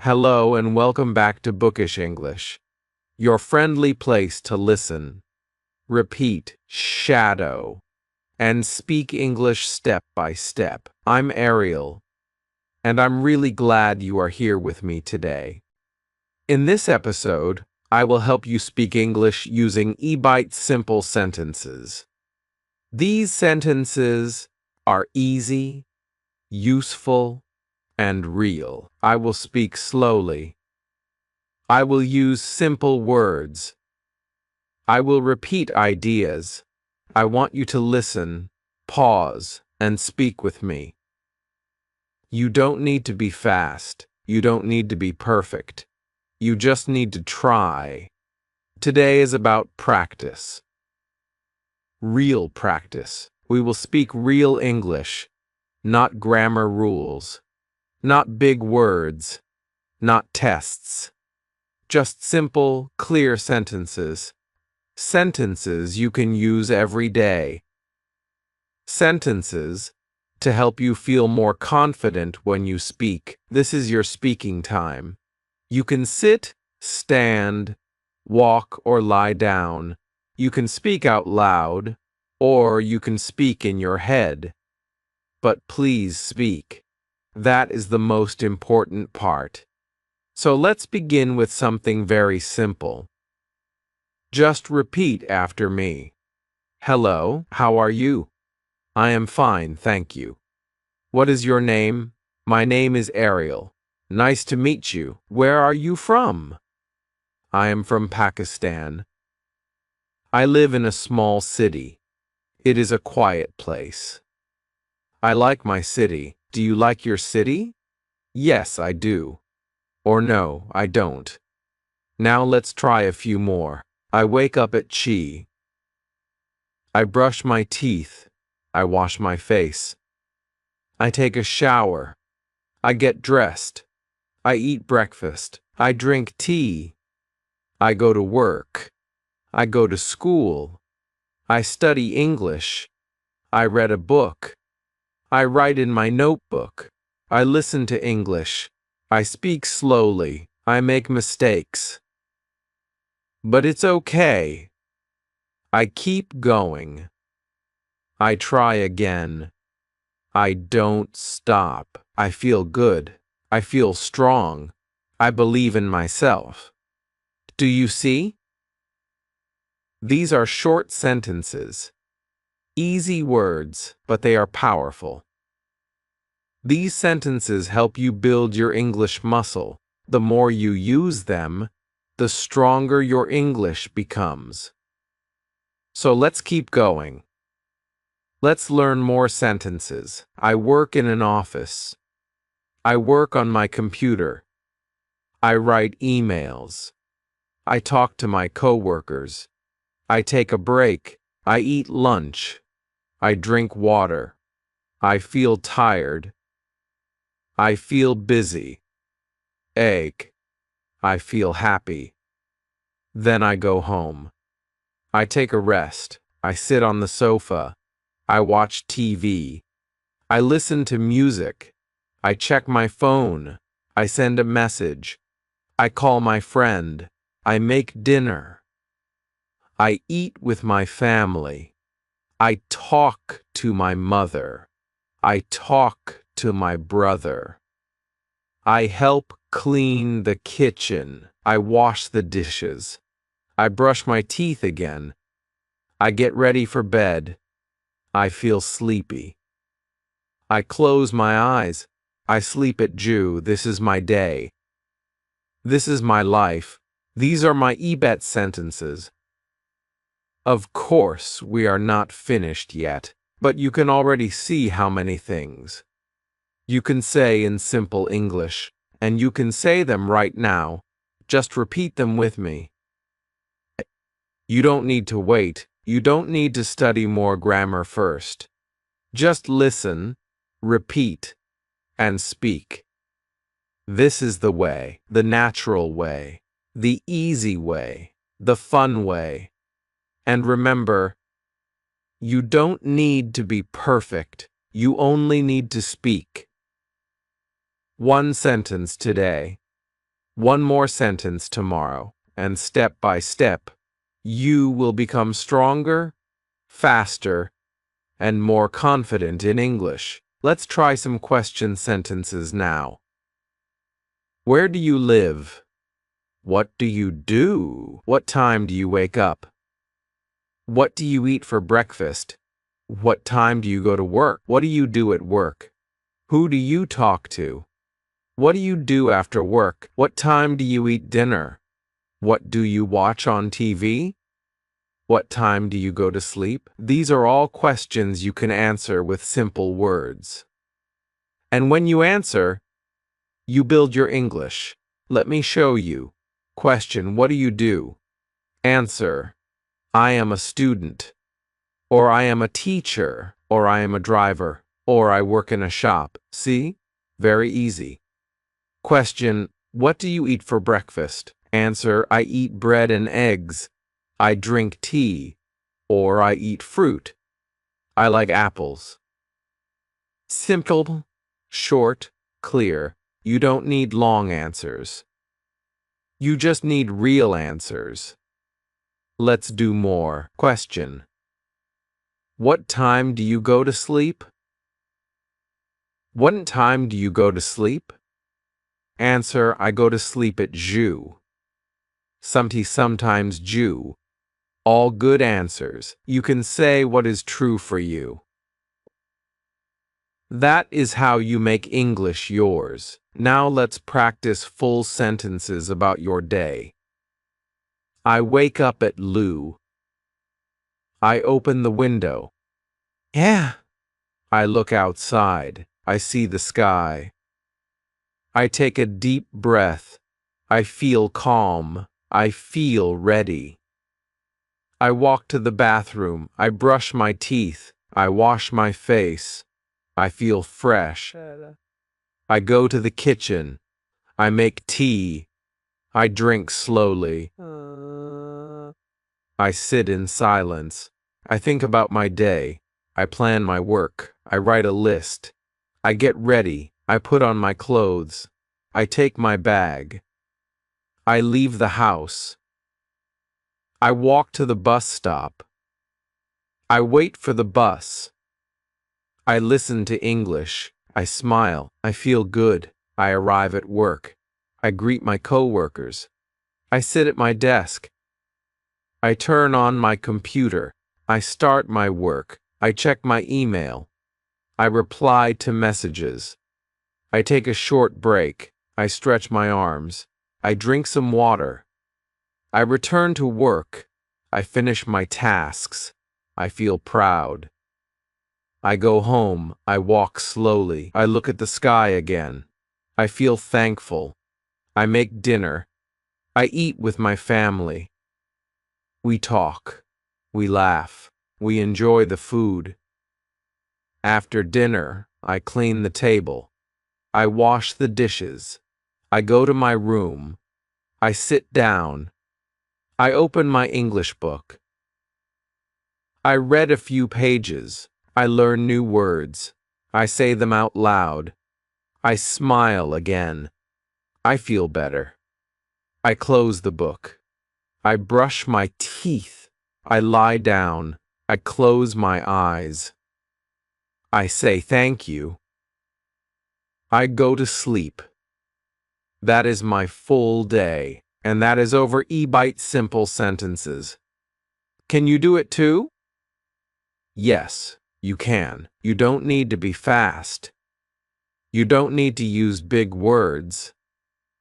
Hello and welcome back to Bookish English, your friendly place to listen, repeat, shadow, and speak English step by step. I'm Ariel, and I'm really glad you are here with me today. In this episode, I will help you speak English using eByte simple sentences. These sentences are easy, useful, and real. I will speak slowly. I will use simple words. I will repeat ideas. I want you to listen, pause, and speak with me. You don't need to be fast. You don't need to be perfect. You just need to try. Today is about practice. Real practice. We will speak real English, not grammar rules, not big words, not tests. Just simple, clear sentences. Sentences you can use every day. Sentences to help you feel more confident when you speak. This is your speaking time. You can sit, stand, walk, or lie down. You can speak out loud, or you can speak in your head. But please speak. That is the most important part. So let's begin with something very simple. Just repeat after me. Hello, how are you? I am fine, thank you. What is your name? My name is Ariel. Nice to meet you. Where are you from? I am from Pakistan. I live in a small city. It is a quiet place. I like my city. Do you like your city? Yes, I do. Or no, I don't. Now let's try a few more. I wake up at chi. I brush my teeth. I wash my face. I take a shower. I get dressed. I eat breakfast. I drink tea. I go to work. I go to school. I study English. I read a book. I write in my notebook. I listen to English. I speak slowly. I make mistakes. But it's okay. I keep going. I try again. I don't stop. I feel good. I feel strong. I believe in myself. Do you see? These are short sentences. Easy words, but they are powerful. These sentences help you build your English muscle. The more you use them, the stronger your English becomes. So let's keep going. Let's learn more sentences. I work in an office. I work on my computer. I write emails. I talk to my coworkers. I take a break. I eat lunch. I drink water. I feel tired. I feel busy. Egg. I feel happy. Then I go home. I take a rest. I sit on the sofa. I watch TV. I listen to music. I check my phone. I send a message. I call my friend. I make dinner. I eat with my family. I talk to my mother. I talk to my brother. I help clean the kitchen. I wash the dishes. I brush my teeth again. I get ready for bed. I feel sleepy. I close my eyes. I sleep at Jew. This is my day. This is my life. These are my eByte sentences. Of course, we are not finished yet, but you can already see how many things you can say in simple English, and you can say them right now. Just repeat them with me. You don't need to wait. You don't need to study more grammar first. Just listen, repeat, and speak. This is the way, the natural way, the easy way, the fun way. And remember, you don't need to be perfect. You only need to speak. One sentence today. One more sentence tomorrow, and step by step, you will become stronger, faster, and more confident in English. Let's try some question sentences now. Where do you live? What do you do? What time do you wake up? What do you eat for breakfast? What time do you go to work? What do you do at work? Who do you talk to? What do you do after work? What time do you eat dinner? What do you watch on TV? What time do you go to sleep? These are all questions you can answer with simple words. And when you answer, you build your English. Let me show you. Question: what do you do? Answer: I am a student, or I am a teacher, or I am a driver, or I work in a shop. See? Very easy. Question: what do you eat for breakfast? Answer: I eat bread and eggs. I drink tea, or I eat fruit. I like apples. Simple, short, clear. You don't need long answers. You just need real answers. Let's do more. Question: what time do you go to sleep? What time do you go to sleep? Answer: I go to sleep at Jew. Sometimes Jew. All good answers. You can say what is true for you. That is how you make English yours. Now let's practice full sentences about your day. I wake up at Lou. I open the window. Yeah. I look outside. I see the sky. I take a deep breath. I feel calm. I feel ready. I walk to the bathroom. I brush my teeth. I wash my face. I feel fresh. I go to the kitchen. I make tea. I drink slowly. I sit in silence. I think about my day. I plan my work. I write a list. I get ready. I put on my clothes. I take my bag. I leave the house. I walk to the bus stop. I wait for the bus. I listen to English. I smile. I feel good. I arrive at work. I greet my coworkers. I sit at my desk. I turn on my computer. I start my work. I check my email. I reply to messages. I take a short break. I stretch my arms. I drink some water. I return to work. I finish my tasks. I feel proud. I go home. I walk slowly. I look at the sky again. I feel thankful. I make dinner. I eat with my family. We talk. We laugh. We enjoy the food. After dinner, I clean the table. I wash the dishes. I go to my room. I sit down. I open my English book. I read a few pages. I learn new words. I say them out loud. I smile again. I feel better. I close the book. I brush my teeth. I lie down. I close my eyes. I say thank you. I go to sleep. That is my full day, and that is over eByte simple sentences. Can you do it too? Yes, you can. You don't need to be fast. You don't need to use big words.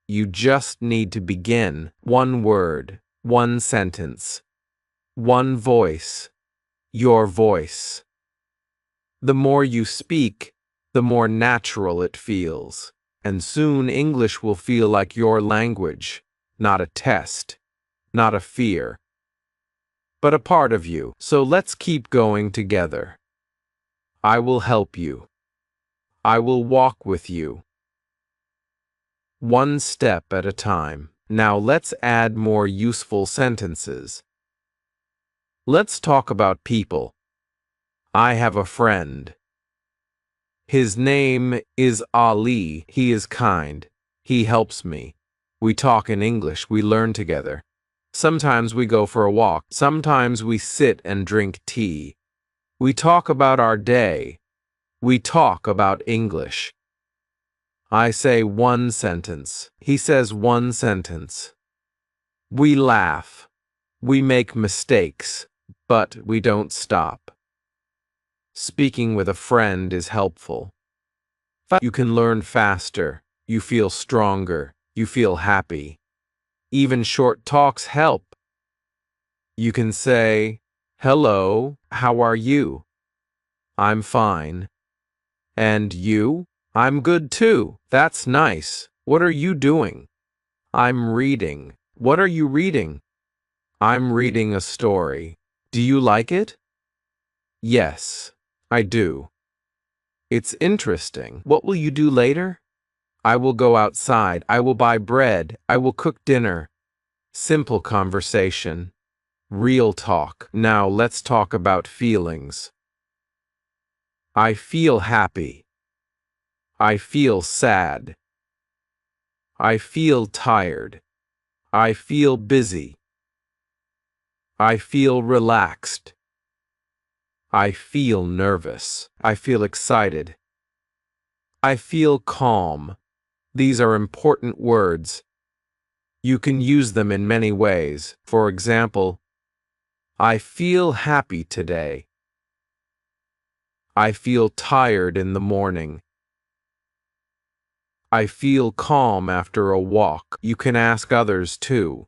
You just need to begin. One word, one sentence, one voice, your voice. The more you speak, the more natural it feels, and soon English will feel like your language, not a test, not a fear, but a part of you. So let's keep going together. I will help you. I will walk with you. One step at a time. Now let's add more useful sentences. Let's talk about people. I have a friend. His name is Ali. He is kind. He helps me. We talk in English, we learn together. Sometimes we go for a walk. Sometimes we sit and drink tea. We talk about our day. We talk about English. I say one sentence. He says one sentence. We laugh. We make mistakes, but we don't stop. Speaking with a friend is helpful. You can learn faster. You feel stronger. You feel happy. Even short talks help. You can say, "Hello, how are you?" "I'm fine." "And you?" "I'm good too." "That's nice. What are you doing?" "I'm reading." "What are you reading?" "I'm reading a story." "Do you like it?" "Yes, I do." "It's interesting." "What will you do later?" "I will go outside. I will buy bread. I will cook dinner." Simple conversation. Real talk. Now let's talk about feelings. I feel happy. I feel sad. I feel tired. I feel busy. I feel relaxed. I feel nervous. I feel excited. I feel calm. These are important words. You can use them in many ways. For example, I feel happy today. I feel tired in the morning. I feel calm after a walk. You can ask others too.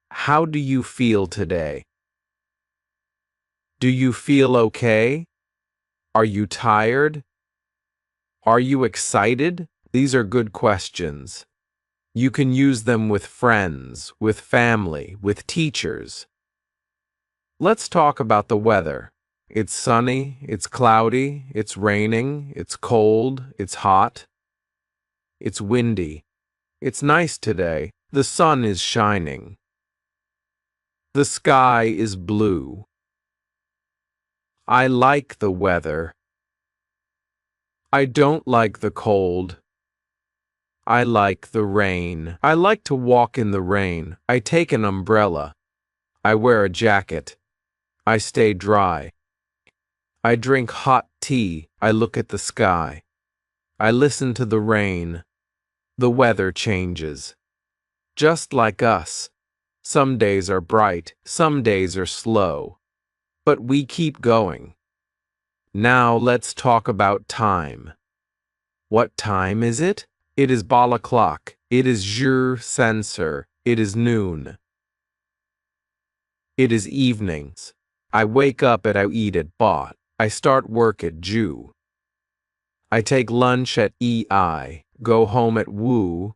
How do you feel today? Do you feel okay? Are you tired? Are you excited? These are good questions. You can use them with friends, with family, with teachers. Let's talk about the weather. It's sunny, it's cloudy, it's raining, it's cold, it's hot, it's windy. It's nice today. The sun is shining. The sky is blue. I like the weather. I don't like the cold. I like the rain. I like to walk in the rain. I take an umbrella. I wear a jacket. I stay dry. I drink hot tea. I look at the sky. I listen to the rain. The weather changes. Just like us. Some days are bright, some days are slow. But we keep going. Now let's talk about time. What time is it? It is ball o'clock. It is jour sensor. It is noon. It is evenings. I wake up I eat at ba. I start work at ju. I take lunch at ei. Go home at wu.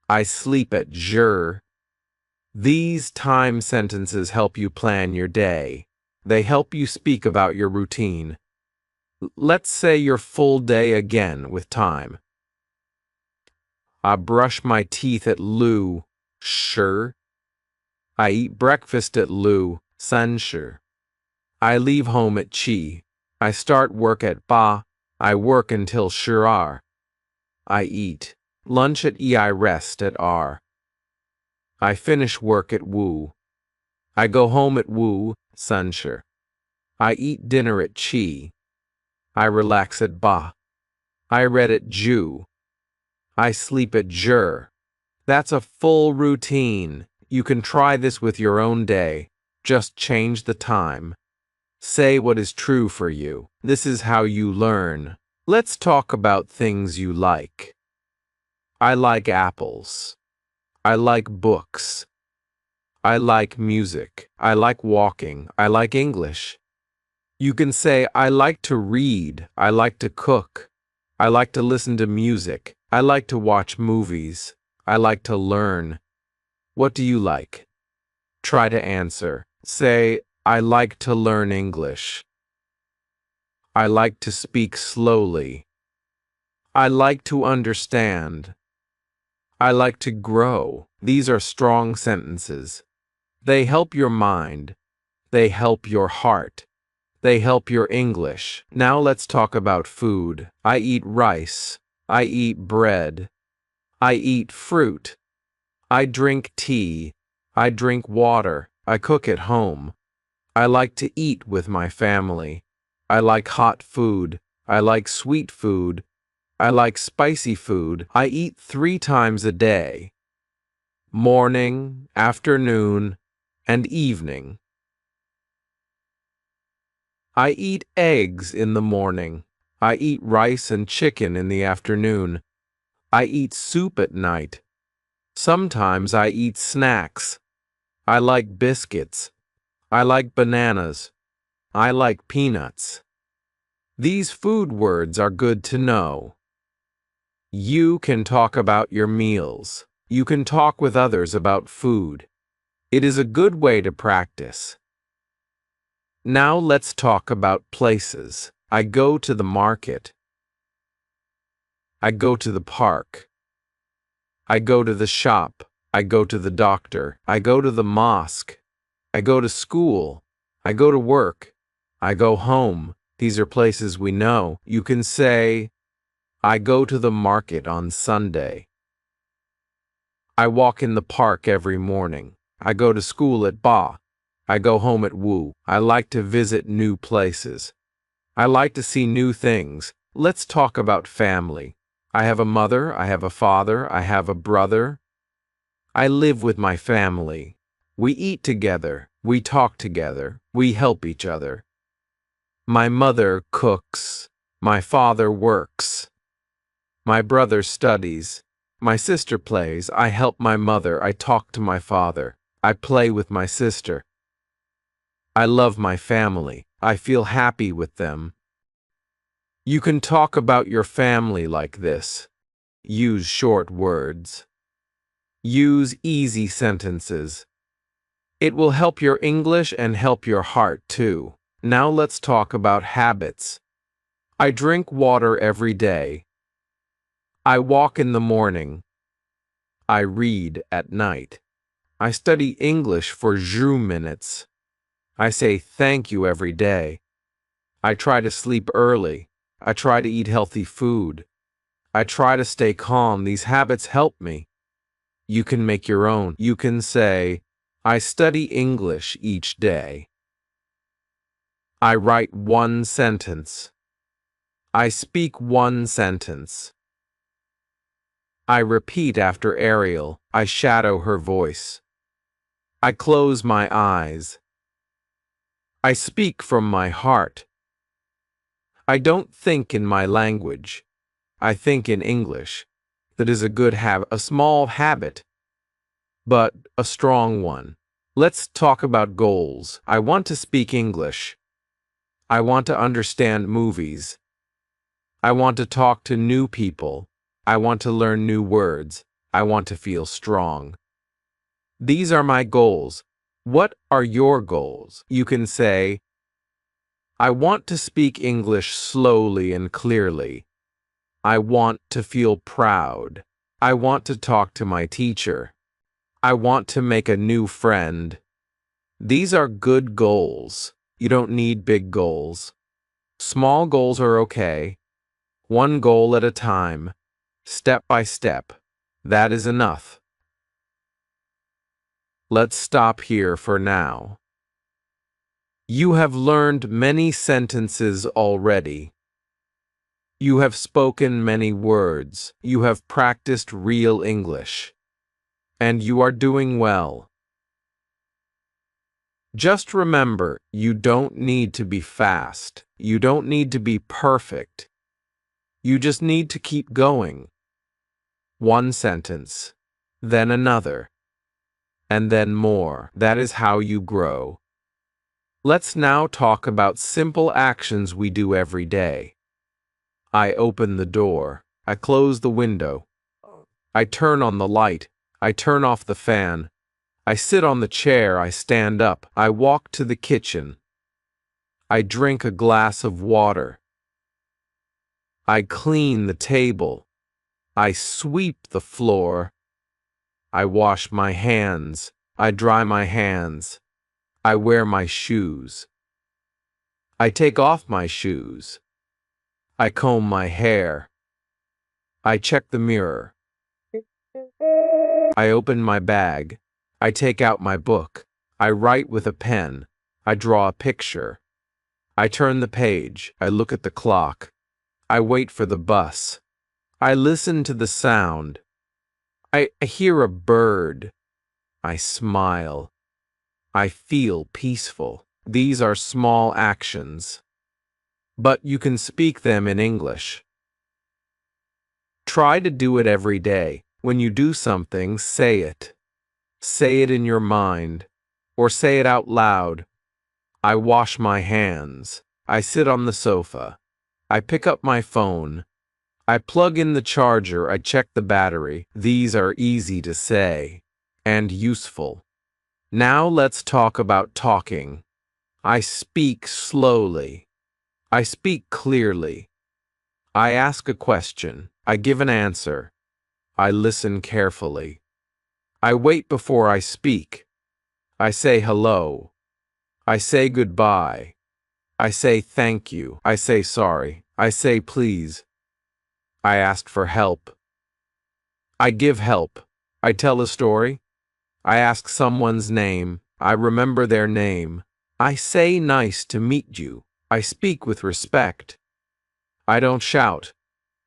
I sleep at jour. These time sentences help you plan your day. They help you speak about your routine. Let's say your full day again with time. I brush my teeth at lu. Sure. I eat breakfast at lu. San sure. I leave home at chi. I start work at ba. I work until sure. I eat lunch at I rest at r. I finish work at wu. I go home at wu. San sure. I eat dinner at chi. I relax at ba. I read at ju. I sleep at jur. That's a full routine. You can try this with your own day. Just change the time. Say what is true for you. This is how you learn. Let's talk about things you like. I like apples. I like books. I like music. I like walking. I like English. You can say, I like to read. I like to cook. I like to listen to music. I like to watch movies. I like to learn. What do you like? Try to answer. Say, I like to learn English. I like to speak slowly. I like to understand. I like to grow. These are strong sentences. They help your mind. They help your heart. They help your English. Now let's talk about food. I eat rice. I eat bread. I eat fruit. I drink tea. I drink water. I cook at home. I like to eat with my family. I like hot food. I like sweet food. I like spicy food. I eat 3 times a day: morning, afternoon, and evening. I eat eggs in the morning. I eat rice and chicken in the afternoon. I eat soup at night. Sometimes I eat snacks. I like biscuits. I like bananas. I like peanuts. These food words are good to know. You can talk about your meals. You can talk with others about food. It is a good way to practice. Now let's talk about places. I go to the market. I go to the park. I go to the shop. I go to the doctor. I go to the mosque. I go to school. I go to work. I go home. These are places we know. You can say, I go to the market on Sunday. I walk in the park every morning. I go to school at Ba. I go home at Wu. I like to visit new places. I like to see new things. Let's talk about family. I have a mother. I have a father. I have a brother. I live with my family. We eat together. We talk together. We help each other. My mother cooks. My father works. My brother studies. My sister plays. I help my mother. I talk to my father. I play with my sister. I love my family. I feel happy with them. You can talk about your family like this. Use short words. Use easy sentences. It will help your English and help your heart too. Now let's talk about habits. I drink water every day. I walk in the morning. I read at night. I study English for 2 minutes. I say thank you every day. I try to sleep early. I try to eat healthy food. I try to stay calm. These habits help me. You can make your own. You can say, I study English each day. I write 1 sentence. I speak 1 sentence. I repeat after Ariel. I shadow her voice. I close my eyes. I speak from my heart. I don't think in my language. I think in English. That is a good habit, a small habit, but a strong one. Let's talk about goals. I want to speak English. I want to understand movies. I want to talk to new people. I want to learn new words. I want to feel strong. These are my goals. What are your goals? You can say, I want to speak English slowly and clearly. I want to feel proud. I want to talk to my teacher. I want to make a new friend. These are good goals. You don't need big goals. Small goals are okay. 1 goal at a time, step by step. That is enough. Let's stop here for now. You have learned many sentences already. You have spoken many words. You have practiced real English. And you are doing well. Just remember, you don't need to be fast. You don't need to be perfect. You just need to keep going. 1 sentence, then another, and then more. That is how you grow. Let's now talk about simple actions we do every day. I open the door. I close the window. I turn on the light. I turn off the fan. I sit on the chair. I stand up. I walk to the kitchen. I drink a glass of water. I clean the table. I sweep the floor. I wash my hands. I dry my hands. I wear my shoes. I take off my shoes. I comb my hair. I check the mirror. I open my bag. I take out my book. I write with a pen. I draw a picture. I turn the page. I look at the clock. I wait for the bus. I listen to the sound. I hear a bird. I smile. I feel peaceful. These are small actions, but you can speak them in English. Try to do it every day. When you do something, say it. Say it in your mind, or say it out loud. I wash my hands. I sit on the sofa. I pick up my phone. I plug in the charger. I check the battery. These are easy to say and useful. Now let's talk about talking. I speak slowly. I speak clearly. I ask a question. I give an answer. I listen carefully. I wait before I speak. I say hello. I say goodbye. I say thank you. I say sorry. I say please. I ask for help. I give help. I tell a story. I ask someone's name. I remember their name. I say nice to meet you. I speak with respect. I don't shout.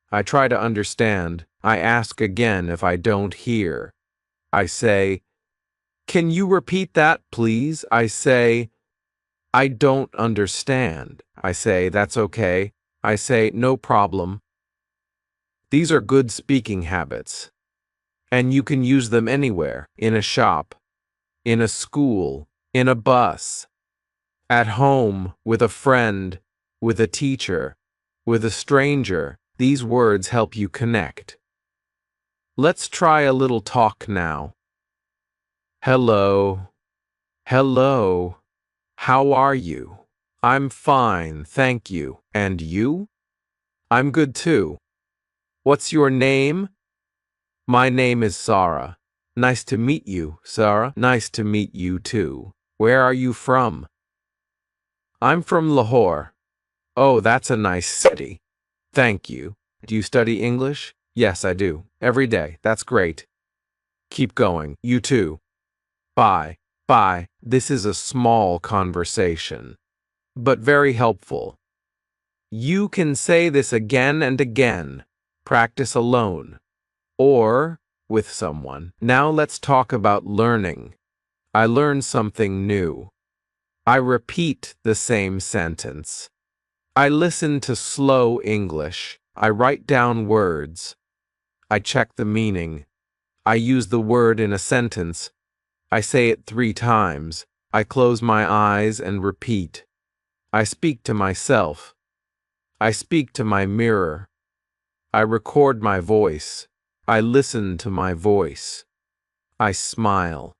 I try to understand. I ask again if I don't hear. I say, "Can you repeat that, please?" I say, "I don't understand." I say, "That's okay." I say, "No problem." These are good speaking habits, and you can use them anywhere, in a shop, in a school, in a bus, at home, with a friend, with a teacher, with a stranger. These words help you connect. Let's try a little talk now. Hello. Hello. How are you? I'm fine, thank you. And you? I'm good too. What's your name? My name is Sarah. Nice to meet you, Sarah. Nice to meet you too. Where are you from? I'm from Lahore. Oh, that's a nice city. Thank you. Do you study English? Yes, I do. Every day. That's great. Keep going. You too. Bye. Bye. This is a small conversation, but very helpful. You can say this again and again. Practice alone or with someone. Now let's talk about learning. I learn something new. I repeat the same sentence. I listen to slow English. I write down words. I check the meaning. I use the word in a sentence. I say it 3 times. I close my eyes and repeat. I speak to myself. I speak to my mirror. I record my voice. I listen to my voice. I smile.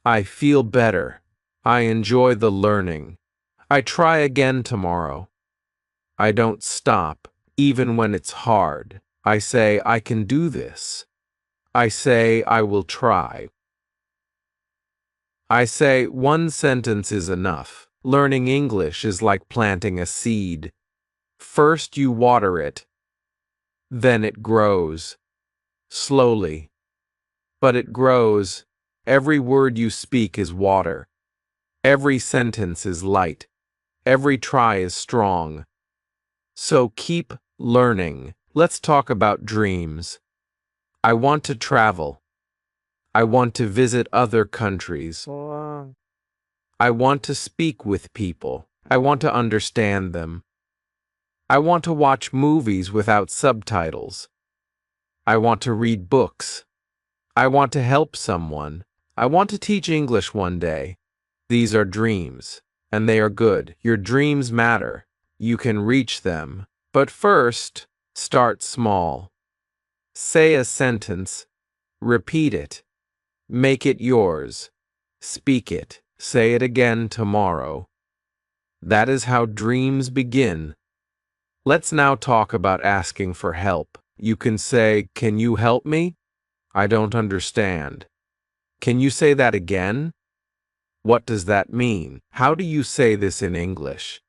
I feel better. I enjoy the learning. I try again tomorrow. I don't stop, even when it's hard. I say, I can do this. I say, I will try. I say, one sentence is enough. Learning English is like planting a seed. First you water it, then it grows. Slowly. But it grows. Every word you speak is water. Every sentence is light. Every try is strong. So keep learning. Let's talk about dreams. I want to travel. I want to visit other countries. I want to speak with people. I want to understand them. I want to watch movies without subtitles. I want to read books. I want to help someone. I want to teach English one day. These are dreams, and they are good. Your dreams matter. You can reach them. But first, start small. Say a sentence. Repeat it. Make it yours. Speak it. Say it again tomorrow. That is how dreams begin. Let's now talk about asking for help. You can say, "Can you help me? I don't understand." Can you say that again? What does that mean? How do you say this in English?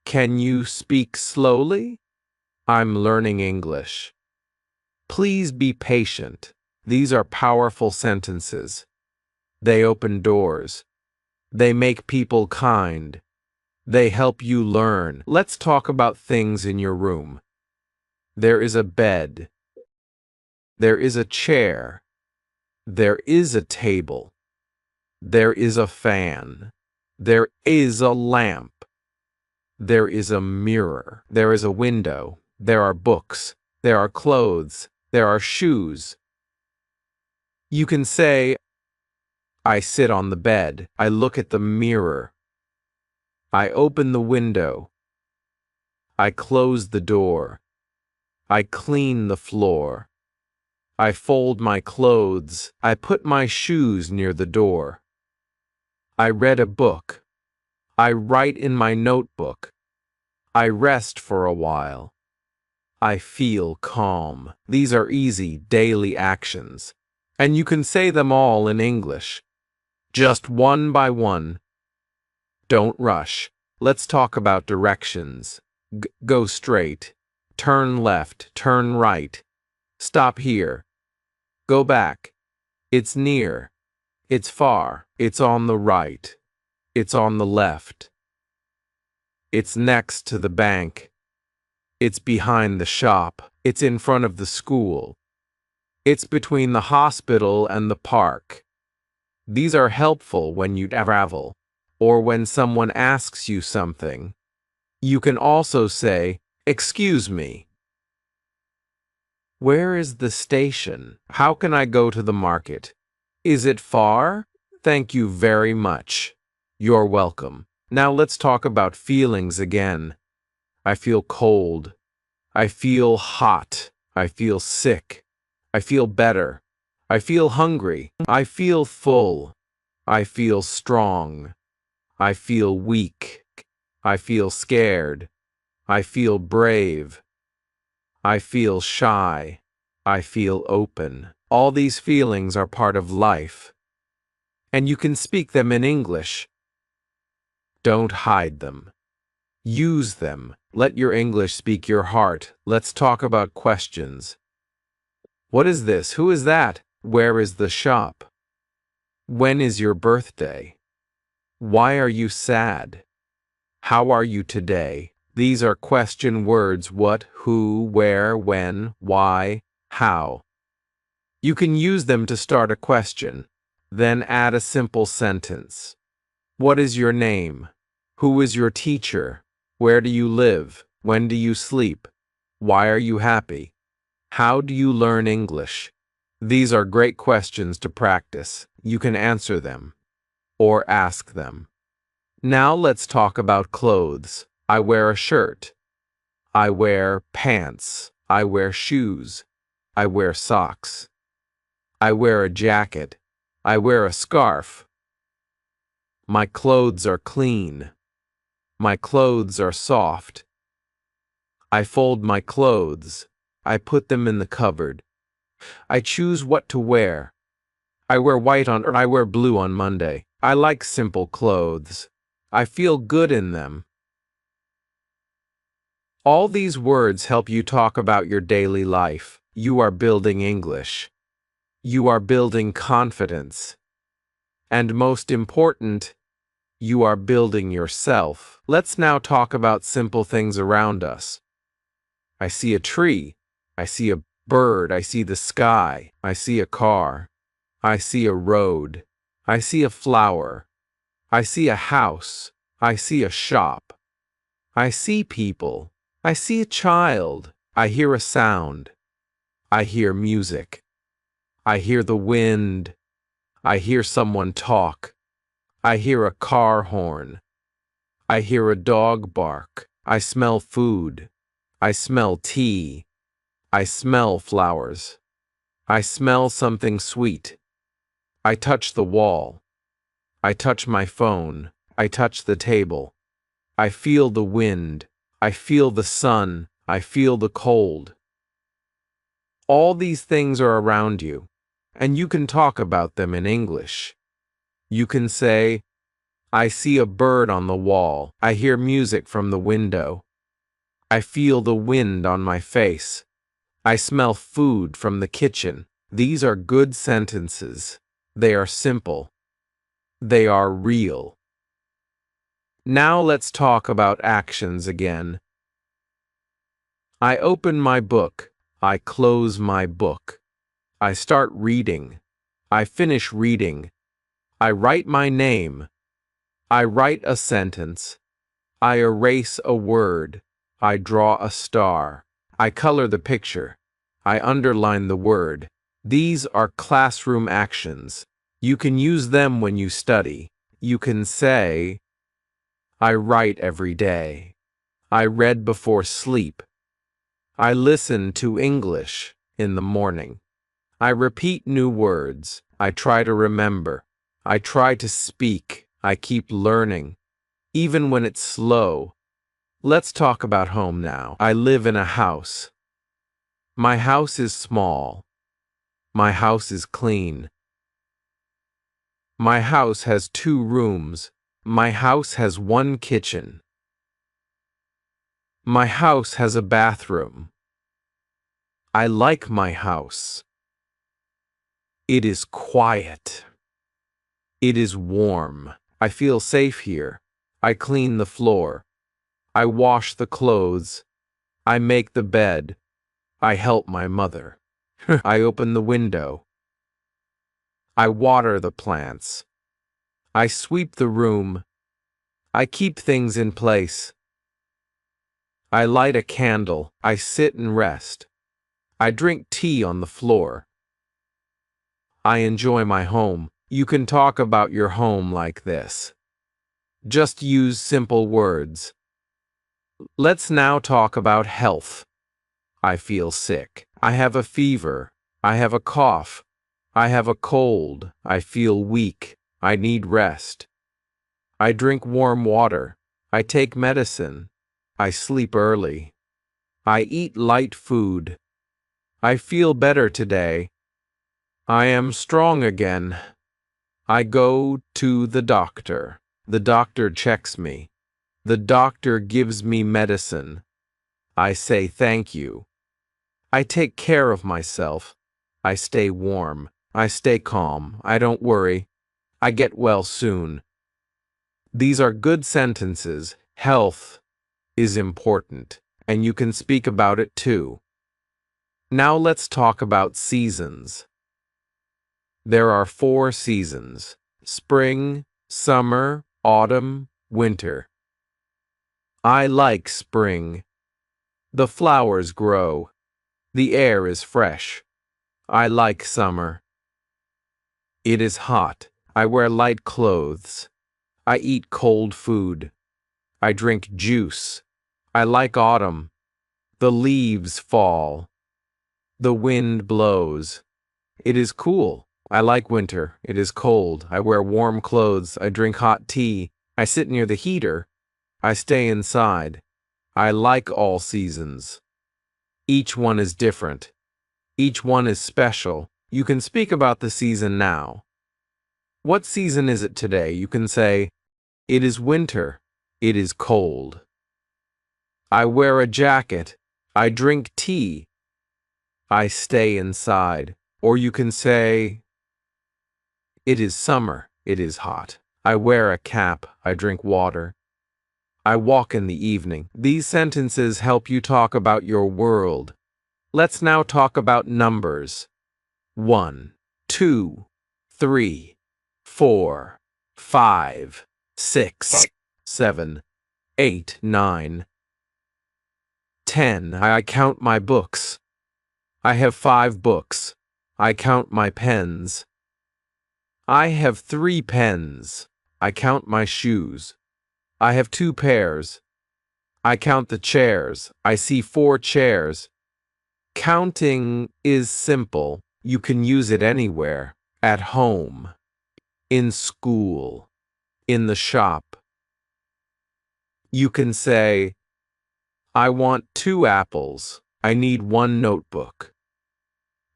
Can you speak slowly? I'm learning English. Please be patient. These are powerful sentences. They open doors. They make people kind. They help you learn. Let's talk about things in your room. There is a bed. There is a chair. There is a table. There is a fan. There is a lamp. There is a mirror. There is a window. There are books. There are clothes. There are shoes. You can say, I sit on the bed. I look at the mirror. I open the window. I close the door. I clean the floor. I fold my clothes. I put my shoes near the door. I read a book. I write in my notebook. I rest for a while. I feel calm. These are easy daily actions, and you can say them all in English. Just one by one. Don't rush. Let's talk about directions. Go straight. Turn left. Turn right. Stop here. Go back. It's near. It's far. It's on the right. It's on the left. It's next to the bank. It's behind the shop. It's in front of the school. It's between the hospital and the park. These are helpful when you travel, or when someone asks you something. You can also say, "Excuse me. Where is the station? How can I go to the market? Is it far? Thank you very much. You're welcome." Now let's talk about feelings again. I feel cold. I feel hot. I feel sick. I feel better. I feel hungry. I feel full. I feel strong. I feel weak. I feel scared. I feel brave. I feel shy. I feel open. All these feelings are part of life, and you can speak them in English. Don't hide them. Use them. Let your English speak your heart. Let's talk about questions. What is this? Who is that? Where is the shop? When is your birthday? Why are you sad? How are you today? These are question words: what, who, where, when, why, how. You can use them to start a question, then add a simple sentence. What is your name? Who is your teacher? Where do you live? When do you sleep? Why are you happy? How do you learn English? These are great questions to practice. You can answer them or ask them. Now let's talk about clothes. I wear a shirt. I wear pants. I wear shoes. I wear socks. I wear a jacket. I wear a scarf. My clothes are clean. My clothes are soft. I fold my clothes. I put them in the cupboard. I choose what to wear. I wear white or I wear blue on Monday. I like simple clothes. I feel good in them. All these words help you talk about your daily life. You are building English. You are building confidence. And most important, you are building yourself. Let's now talk about simple things around us. I see a tree. I see a bird. I see the sky. I see a car. I see a road. I see a flower. I see a house. I see a shop. I see people. I see a child. I hear a sound. I hear music. I hear the wind. I hear someone talk. I hear a car horn. I hear a dog bark. I smell food. I smell tea. I smell flowers. I smell something sweet. I touch the wall. I touch my phone. I touch the table. I feel the wind. I feel the sun. I feel the cold. All these things are around you, and you can talk about them in English. You can say, I see a bird on the wall. I hear music from the window. I feel the wind on my face. I smell food from the kitchen. These are good sentences. They are simple. They are real. Now let's talk about actions again. I open my book. I close my book. I start reading. I finish reading. I write my name. I write a sentence. I erase a word. I draw a star. I color the picture. I underline the word. These are classroom actions. You can use them when you study. You can say, I write every day. I read before sleep. I listen to English in the morning. I repeat new words. I try to remember. I try to speak. I keep learning, even when it's slow. Let's talk about home now. I live in a house. My house is small. My house is clean. My house has 2 rooms. My house has 1 kitchen. My house has a bathroom. I like my house. It is quiet. It is warm. I feel safe here. I clean the floor. I wash the clothes. I make the bed. I help my mother. I open the window. I water the plants. I sweep the room. I keep things in place. I light a candle. I sit and rest. I drink tea on the floor. I enjoy my home. You can talk about your home like this. Just use simple words. Let's now talk about health. I feel sick. I have a fever. I have a cough. I have a cold. I feel weak. I need rest. I drink warm water. I take medicine. I sleep early. I eat light food. I feel better today. I am strong again. I go to the doctor. The doctor checks me. The doctor gives me medicine. I say thank you. I take care of myself. I stay warm. I stay calm. I don't worry. I get well soon. These are good sentences. Health is important, and you can speak about it too. Now let's talk about seasons. There are 4 seasons: spring, summer, autumn, winter. I like spring. The flowers grow. The air is fresh. I like summer. It is hot. I wear light clothes. I eat cold food. I drink juice. I like autumn. The leaves fall. The wind blows. It is cool. I like winter. It is cold. I wear warm clothes. I drink hot tea. I sit near the heater. I stay inside. I like all seasons. Each one is different. Each one is special. You can speak about the season now. What season is it today? You can say, it is winter. It is cold. I wear a jacket. I drink tea. I stay inside. Or you can say, it is summer. It is hot. I wear a cap. I drink water. I walk in the evening. These sentences help you talk about your world. Let's now talk about numbers. 1, 2, 3, 4, 5, 6, 7, 8, 9, 10. I count my books. I have 5 books. I count my pens. I have 3 pens. I count my shoes. I have 2 pairs. I count the chairs. I see 4 chairs. Counting is simple. You can use it anywhere. At home. In school. In the shop. You can say, I want 2 apples. I need 1 notebook.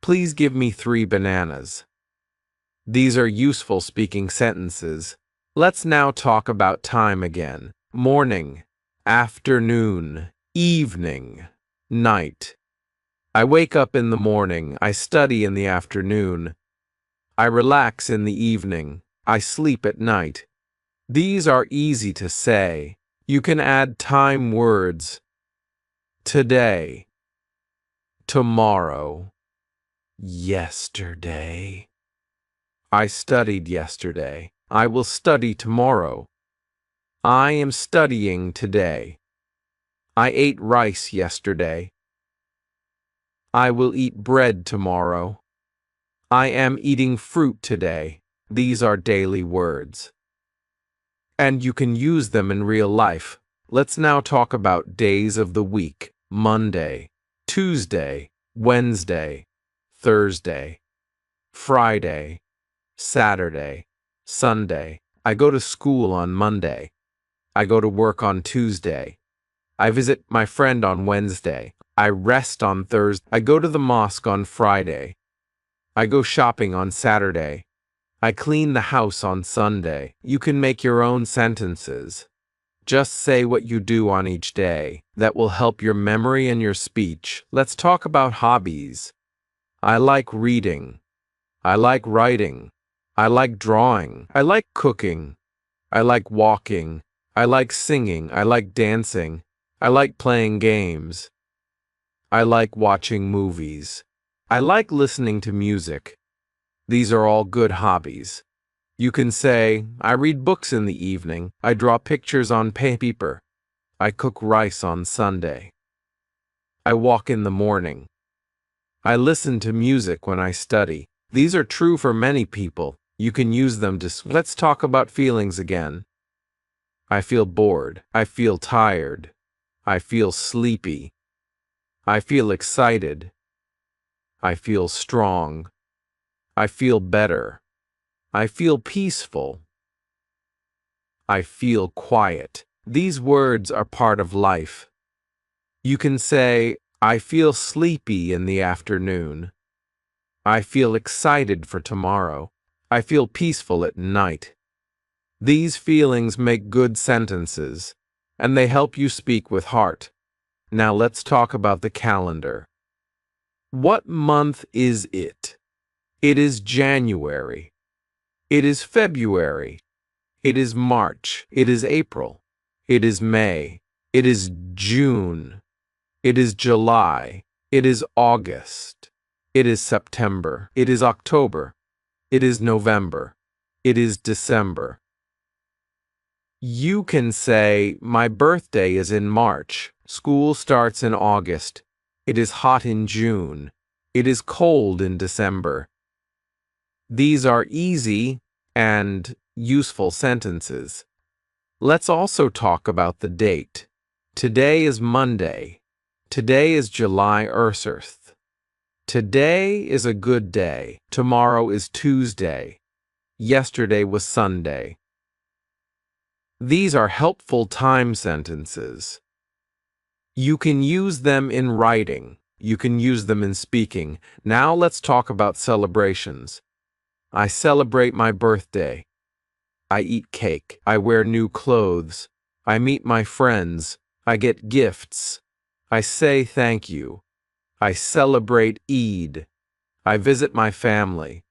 Please give me 3 bananas. These are useful speaking sentences. Let's now talk about time again. Morning, afternoon, evening, night. I wake up in the morning. I study in the afternoon. I relax in the evening. I sleep at night. These are easy to say. You can add time words. Today, tomorrow, yesterday. I studied yesterday. I will study tomorrow. I am studying today. I ate rice yesterday. I will eat bread tomorrow. I am eating fruit today. These are daily words. And you can use them in real life. Let's now talk about days of the week. Monday, Tuesday, Wednesday, Thursday, Friday, Saturday, Sunday. I go to school on Monday. I go to work on Tuesday. I visit my friend on Wednesday. I rest on Thursday. I go to the mosque on Friday. I go shopping on Saturday. I clean the house on Sunday. You can make your own sentences. Just say what you do on each day. That will help your memory and your speech. Let's talk about hobbies. I like reading. I like writing. I like drawing. I like cooking. I like walking. I like singing. I like dancing. I like playing games. I like watching movies. I like listening to music. These are all good hobbies. You can say, I read books in the evening. I draw pictures on paper. I cook rice on Sunday. I walk in the morning. I listen to music when I study. These are true for many people. You can use them to... Let's talk about feelings again. I feel bored. I feel tired. I feel sleepy. I feel excited. I feel strong. I feel better. I feel peaceful. I feel quiet. These words are part of life. You can say, I feel sleepy in the afternoon. I feel excited for tomorrow. I feel peaceful at night. These feelings make good sentences, and they help you speak with heart. Now let's talk about the calendar. What month is it? It is January. It is February. It is March. It is April. It is May. It is June. It is July. It is August. It is September. It is October. It is November. It is December. You can say, my birthday is in March. School starts in August. It is hot in June. It is cold in December. These are easy and useful sentences. Let's also talk about the date. Today is Monday. Today is July 1st. Today is a good day. Tomorrow is Tuesday. Yesterday was Sunday. These are helpful time sentences. You can use them in writing. You can use them in speaking. Now let's talk about celebrations. I celebrate my birthday. I eat cake. I wear new clothes. I meet my friends. I get gifts. I say thank you. I celebrate Eid. I visit my family.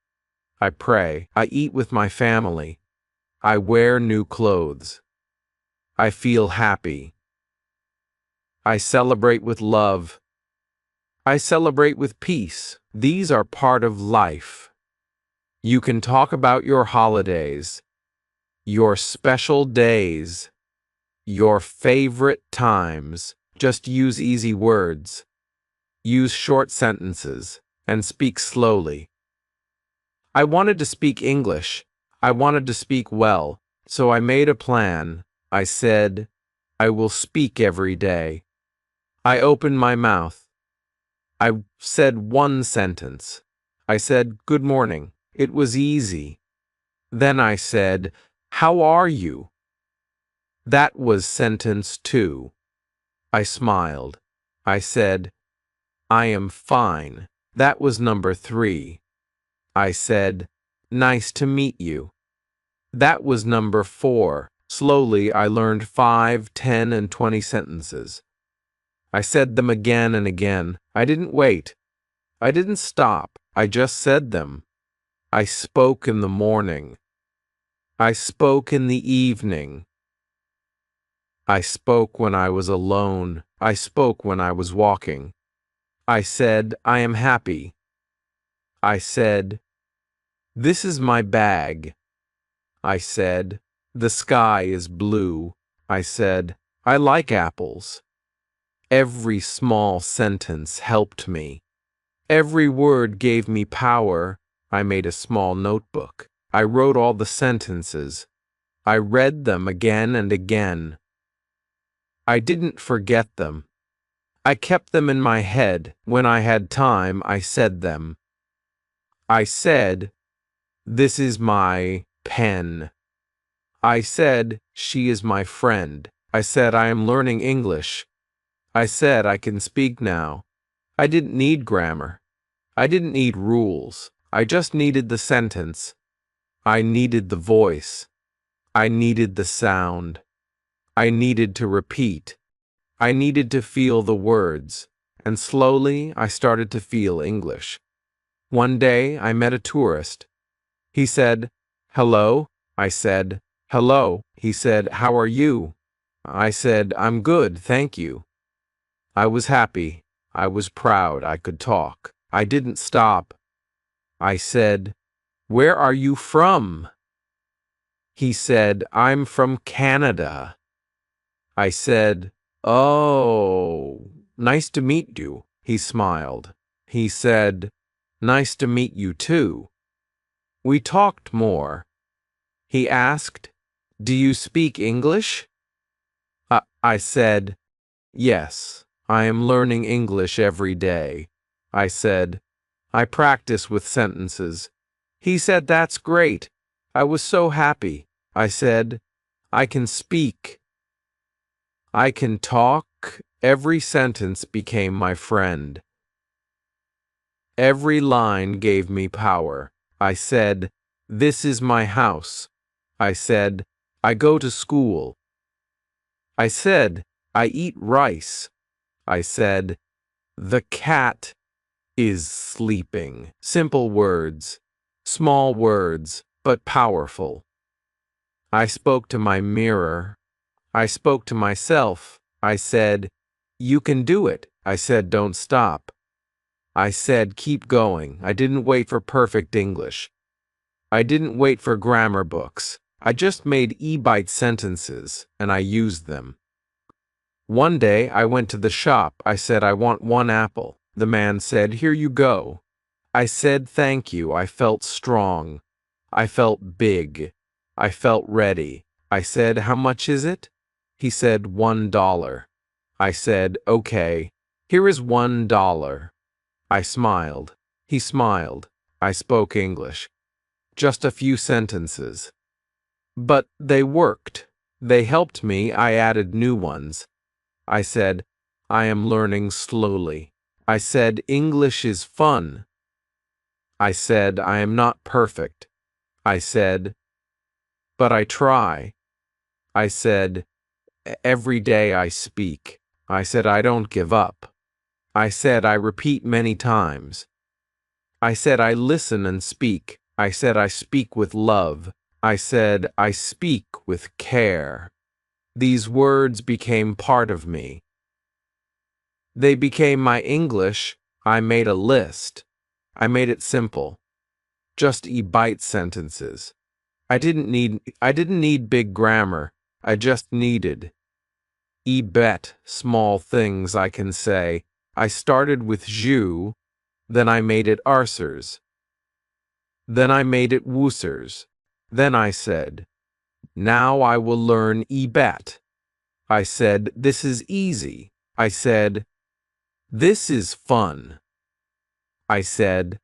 I pray. I eat with my family. I wear new clothes. I feel happy. I celebrate with love. I celebrate with peace. These are part of life. You can talk about your holidays, your special days, your favorite times. Just use easy words. Use short sentences and speak slowly. I wanted to speak English. I wanted to speak well, so I made a plan. I said, I will speak every day. I opened my mouth. I said one sentence. I said, good morning. It was easy. Then I said, how are you? That was sentence 2. I smiled. I said, I am fine. That was number 3. I said, nice to meet you. That was number 4. Slowly, I learned 5, 10, and 20 sentences. I said them again and again. I didn't wait. I didn't stop. I just said them. I spoke in the morning. I spoke in the evening. I spoke when I was alone. I spoke when I was walking. I said, I am happy. I said, this is my bag. I said, the sky is blue. I said, I like apples. Every small sentence helped me. Every word gave me power. I made a small notebook. I wrote all the sentences. I read them again and again. I didn't forget them. I kept them in my head. When I had time, I said them. I said, this is my pen. I said, she is my friend. I said, I am learning English. I said, I can speak now. I didn't need grammar. I didn't need rules. I just needed the sentence. I needed the voice. I needed the sound. I needed to repeat. I needed to feel the words. And slowly I started to feel English. One day I met a tourist. He said, hello. I said, hello. He said, how are you? I said, I'm good, thank you. I was happy. I was proud I could talk. I didn't stop. I said, where are you from? He said, I'm from Canada. I said, oh, nice to meet you. He smiled. He said, nice to meet you too. We talked more. He asked, do you speak English? I said, yes, I am learning English every day. I said, I practice with sentences. He said, that's great. I was so happy. I said, I can speak. I can talk. Every sentence became my friend. Every line gave me power. I said, this is my house. I said, I go to school. I said, I eat rice. I said, the cat is sleeping. Simple words, small words, but powerful. I spoke to my mirror. I spoke to myself. I said, you can do it. I said, don't stop. I said, keep going. I didn't wait for perfect English. I didn't wait for grammar books. I just made e-bite sentences, and I used them. One day, I went to the shop. I said, I want 1 apple. The man said, here you go. I said, thank you. I felt strong. I felt big. I felt ready. I said, how much is it? He said, $1. I said, okay, here is $1. I smiled. He smiled. I spoke English. Just a few sentences. But they worked. They helped me. I added new ones. I said, I am learning slowly. I said, English is fun. I said, I am not perfect. I said, but I try. I said, every day I speak. I said, I don't give up. I said, I repeat many times. I said, I listen and speak. I said, I speak with love. I said, I speak with care. These words became part of me. They became my English. I made a list. I made it simple. Just e-bite sentences. I didn't need big grammar. I just needed e-bet small things I can say. I started with je, then I made it arsers. Then I made it woosers. Then I said, now I will learn e-bet. I said, this is easy. I said, this is fun. I said,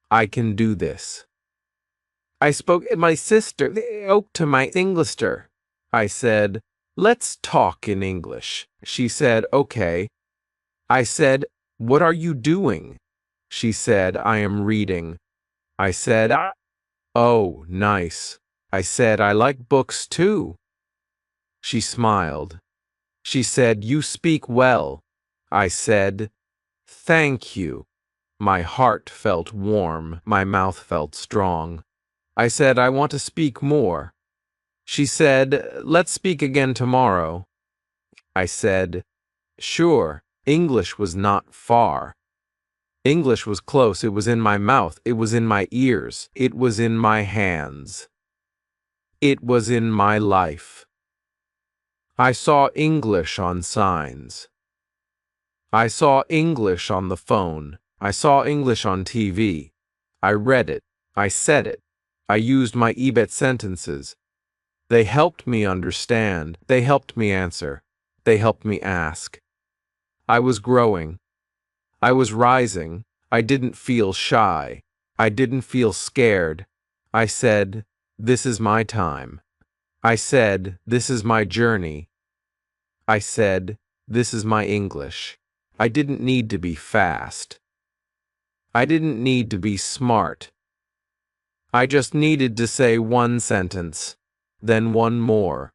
I can do this. I spoke to my sister, to my Englisher. I said, let's talk in English. She said, okay. I said, what are you doing? She said, I am reading. I said, oh, nice. I said, I like books too. She smiled. She said, you speak well. I said, "Thank you." My heart felt warm. My mouth felt strong. I said, "I want to speak more." She said, "Let's speak again tomorrow." I said, "Sure." English was not far. English was close. It was in my mouth. It was in my ears. It was in my hands. It was in my life. I saw English on signs. I saw English on the phone. I saw English on TV. I read it. I said it. I used my EBET sentences. They helped me understand. They helped me answer. They helped me ask. I was growing. I was rising. I didn't feel shy. I didn't feel scared. I said, "This is my time." I said, "This is my journey." I said, "This is my English." I didn't need to be fast. I didn't need to be smart. I just needed to say one sentence, then one more,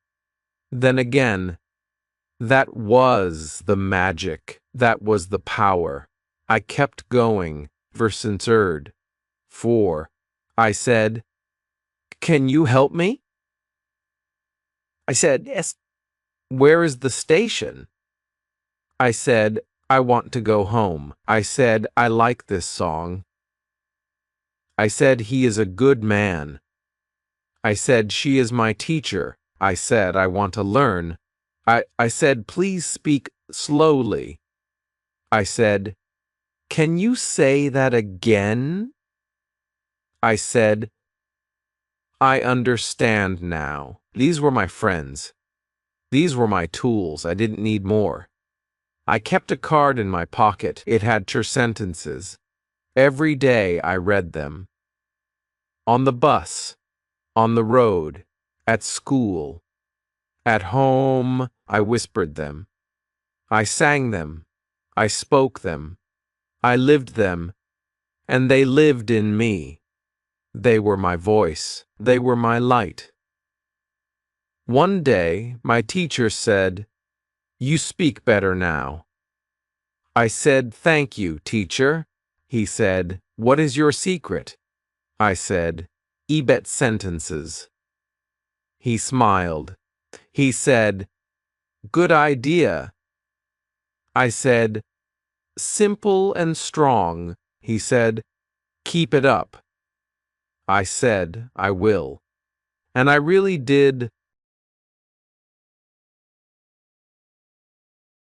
then again. That was the magic. That was the power. I kept going. Versensurd. 4. I said, "Can you help me?" I said, "Yes." "Where is the station?" I said, "I want to go home." I said, "I like this song." I said, "He is a good man." I said, "She is my teacher." I said, "I want to learn." I said, "Please speak slowly." I said, "Can you say that again?" I said, "I understand now." These were my friends. These were my tools. I didn't need more. I kept a card in my pocket. It had chur sentences. Every day I read them. On the bus, on the road, at school, at home, I whispered them. I sang them. I spoke them. I lived them, and they lived in me. They were my voice. They were my light. One day, my teacher said, "You speak better now." I said, "Thank you, teacher." He said, "What is your secret?" I said, "EBET sentences." He smiled. He said, "Good idea." I said, "Simple and strong." He said, "Keep it up." I said, "I will." And I really did